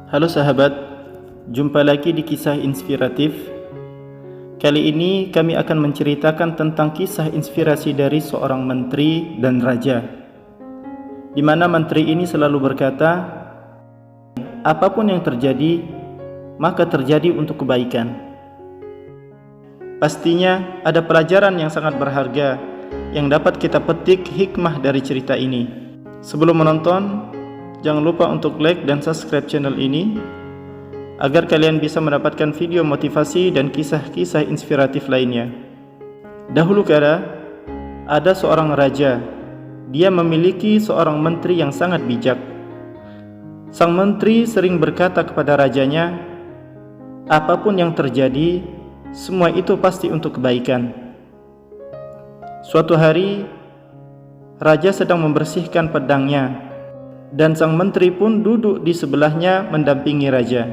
Halo sahabat, jumpa lagi di kisah inspiratif. Kali ini kami akan menceritakan tentang kisah inspirasi dari seorang menteri dan raja, di mana menteri ini selalu berkata, apapun yang terjadi, maka terjadi untuk kebaikan. Pastinya ada pelajaran yang sangat berharga yang dapat kita petik hikmah dari cerita ini. Sebelum menonton, jangan lupa untuk like dan subscribe channel ini agar kalian bisa mendapatkan video motivasi dan kisah-kisah inspiratif lainnya. Dahulu kala, ada seorang raja. Dia memiliki seorang menteri yang sangat bijak. Sang menteri sering berkata kepada rajanya, apapun yang terjadi, semua itu pasti untuk kebaikan. Suatu hari, raja sedang membersihkan pedangnya, dan sang menteri pun duduk di sebelahnya mendampingi raja.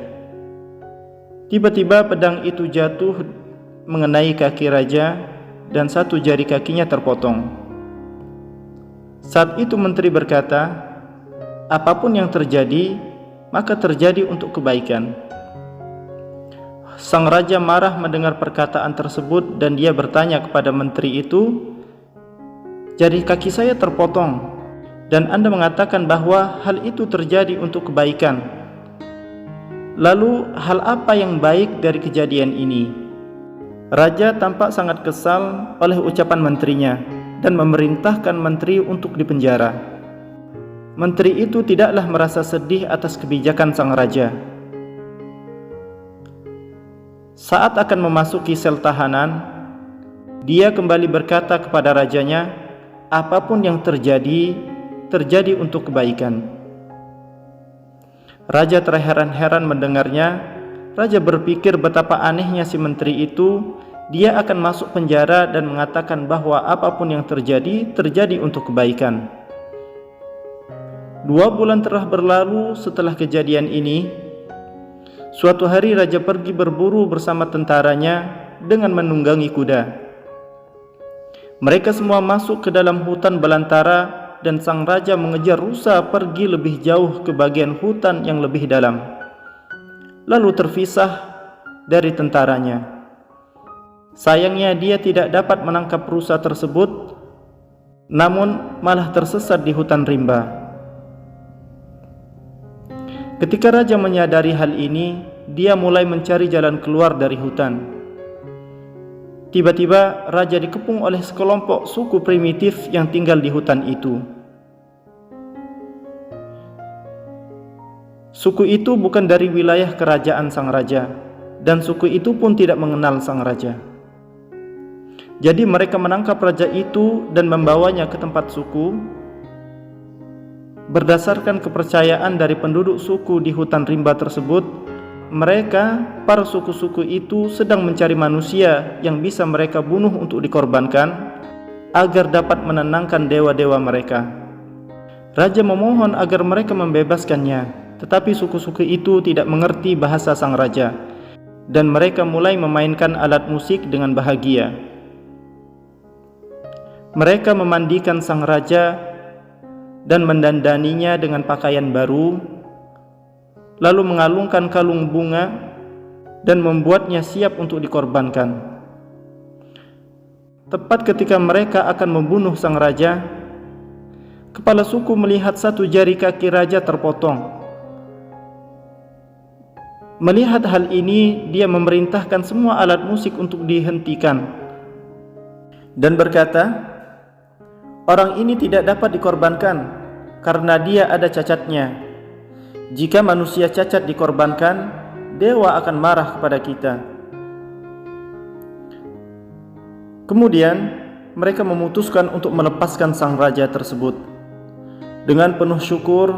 Tiba-tiba pedang itu jatuh mengenai kaki raja dan satu jari kakinya terpotong. Saat itu menteri berkata, apapun yang terjadi, maka terjadi untuk kebaikan. Sang raja marah mendengar perkataan tersebut dan dia bertanya kepada menteri itu, jari kaki saya terpotong dan Anda mengatakan bahwa hal itu terjadi untuk kebaikan. Lalu hal apa yang baik dari kejadian ini? Raja tampak sangat kesal oleh ucapan menterinya dan memerintahkan menteri untuk dipenjara. Menteri itu tidaklah merasa sedih atas kebijakan sang raja. Saat akan memasuki sel tahanan, dia kembali berkata kepada rajanya, apapun yang terjadi, terjadi untuk kebaikan. Raja terheran-heran mendengarnya. Raja berpikir betapa anehnya si menteri itu. Dia akan masuk penjara dan mengatakan bahwa apapun yang terjadi, terjadi untuk kebaikan. 2 bulan telah berlalu setelah kejadian ini. Suatu hari raja pergi berburu bersama tentaranya dengan menunggangi kuda. Mereka semua masuk ke dalam hutan belantara dan sang raja mengejar rusa pergi lebih jauh ke bagian hutan yang lebih dalam, lalu terpisah dari tentaranya. Sayangnya dia tidak dapat menangkap rusa tersebut, namun malah tersesat di hutan rimba. Ketika raja menyadari hal ini, dia mulai mencari jalan keluar dari hutan. Tiba-tiba raja dikepung oleh sekelompok suku primitif yang tinggal di hutan itu. Suku itu bukan dari wilayah kerajaan sang raja, dan suku itu pun tidak mengenal sang raja. Jadi mereka menangkap raja itu dan membawanya ke tempat suku. Berdasarkan kepercayaan dari penduduk suku di hutan rimba tersebut, mereka, para suku-suku itu sedang mencari manusia yang bisa mereka bunuh untuk dikorbankan agar dapat menenangkan dewa-dewa mereka. Raja memohon agar mereka membebaskannya, tetapi suku-suku itu tidak mengerti bahasa sang raja, dan mereka mulai memainkan alat musik dengan bahagia. Mereka memandikan sang raja dan mendandaninya dengan pakaian baru, lalu mengalungkan kalung bunga dan membuatnya siap untuk dikorbankan. Tepat ketika mereka akan membunuh sang raja, kepala suku melihat satu jari kaki raja terpotong. Melihat hal ini, dia memerintahkan semua alat musik untuk dihentikan dan berkata, orang ini tidak dapat dikorbankan karena dia ada cacatnya. Jika manusia cacat dikorbankan, dewa akan marah kepada kita. Kemudian mereka memutuskan untuk melepaskan sang raja tersebut. Dengan penuh syukur,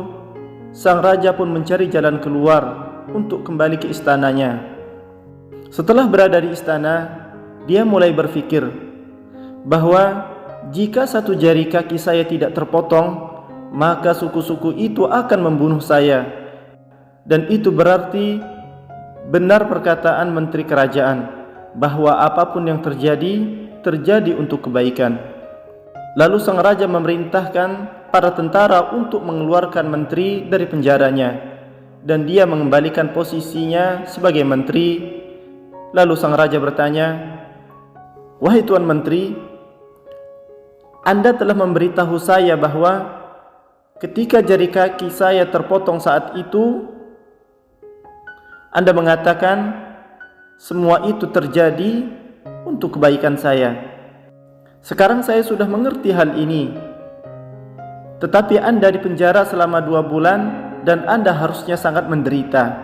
sang raja pun mencari jalan keluar untuk kembali ke istananya. Setelah berada di istana, dia mulai berpikir bahwa jika satu jari kaki saya tidak terpotong, maka suku-suku itu akan membunuh saya. Dan itu berarti benar perkataan menteri kerajaan bahwa apapun yang terjadi, terjadi untuk kebaikan. Lalu sang raja memerintahkan para tentara untuk mengeluarkan menteri dari penjaranya dan dia mengembalikan posisinya sebagai menteri. Lalu sang raja bertanya, "Wahai Tuan Menteri, Anda telah memberitahu saya bahwa ketika jari kaki saya terpotong saat itu, Anda mengatakan semua itu terjadi untuk kebaikan saya. Sekarang saya sudah mengerti hal ini, tetapi Anda dipenjara selama 2 bulan dan Anda harusnya sangat menderita.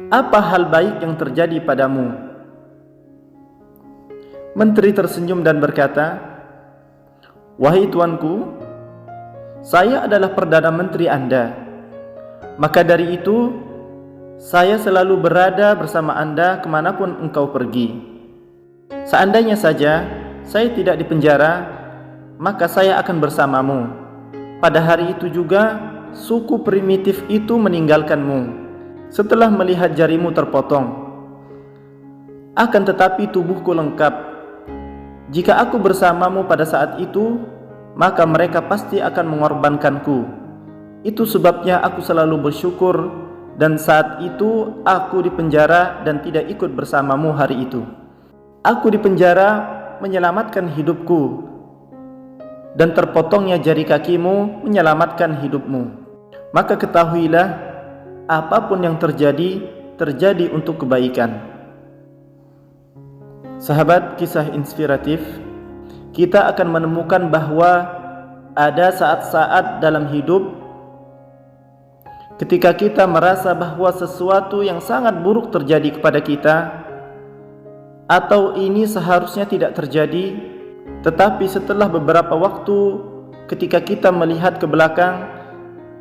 Apa hal baik yang terjadi padamu?" Menteri tersenyum dan berkata, "Wahai tuanku, saya adalah Perdana Menteri Anda. Maka dari itu, saya selalu berada bersama Anda kemanapun engkau pergi. Seandainya saja saya tidak dipenjara, maka saya akan bersamamu. Pada hari itu juga, suku primitif itu meninggalkanmu setelah melihat jarimu terpotong. Akan tetapi tubuhku lengkap. Jika aku bersamamu pada saat itu, maka mereka pasti akan mengorbankanku. Itu sebabnya aku selalu bersyukur, dan saat itu aku dipenjara dan tidak ikut bersamamu hari itu. Aku dipenjara menyelamatkan hidupku, dan terpotongnya jari kakimu menyelamatkan hidupmu. Maka ketahuilah, apapun yang terjadi, terjadi untuk kebaikan." Sahabat kisah inspiratif, kita akan menemukan bahwa ada saat-saat dalam hidup ketika kita merasa bahwa sesuatu yang sangat buruk terjadi kepada kita, atau ini seharusnya tidak terjadi, tetapi setelah beberapa waktu ketika kita melihat ke belakang,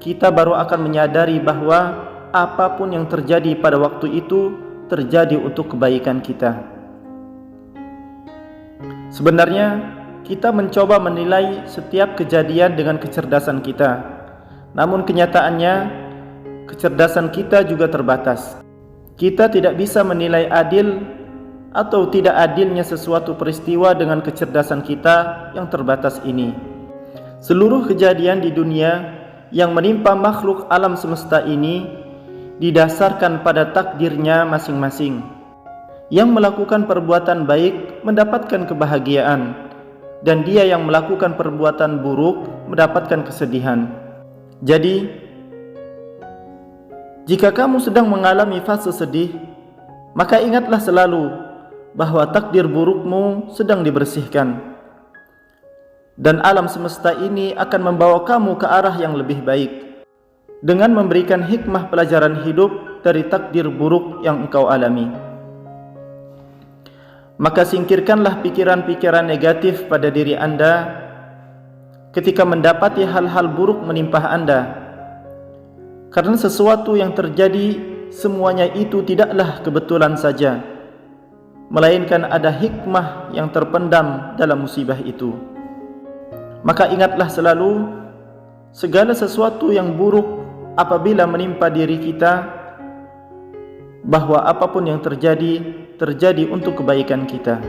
kita baru akan menyadari bahwa apapun yang terjadi pada waktu itu terjadi untuk kebaikan kita. Sebenarnya kita mencoba menilai setiap kejadian dengan kecerdasan kita, namun kenyataannya kecerdasan kita juga terbatas. Kita tidak bisa menilai adil atau tidak adilnya sesuatu peristiwa dengan kecerdasan kita yang terbatas ini. Seluruh kejadian di dunia yang menimpa makhluk alam semesta ini didasarkan pada takdirnya masing-masing. Yang melakukan perbuatan baik mendapatkan kebahagiaan, dan dia yang melakukan perbuatan buruk mendapatkan kesedihan. Jadi, jika kamu sedang mengalami fase sedih, maka ingatlah selalu bahwa takdir burukmu sedang dibersihkan, dan alam semesta ini akan membawa kamu ke arah yang lebih baik dengan memberikan hikmah pelajaran hidup dari takdir buruk yang engkau alami. Maka singkirkanlah pikiran-pikiran negatif pada diri Anda ketika mendapati hal-hal buruk menimpa Anda, karena sesuatu yang terjadi semuanya itu tidaklah kebetulan saja, melainkan ada hikmah yang terpendam dalam musibah itu. Maka ingatlah selalu, segala sesuatu yang buruk apabila menimpa diri kita, bahwa apapun yang terjadi, terjadi untuk kebaikan kita.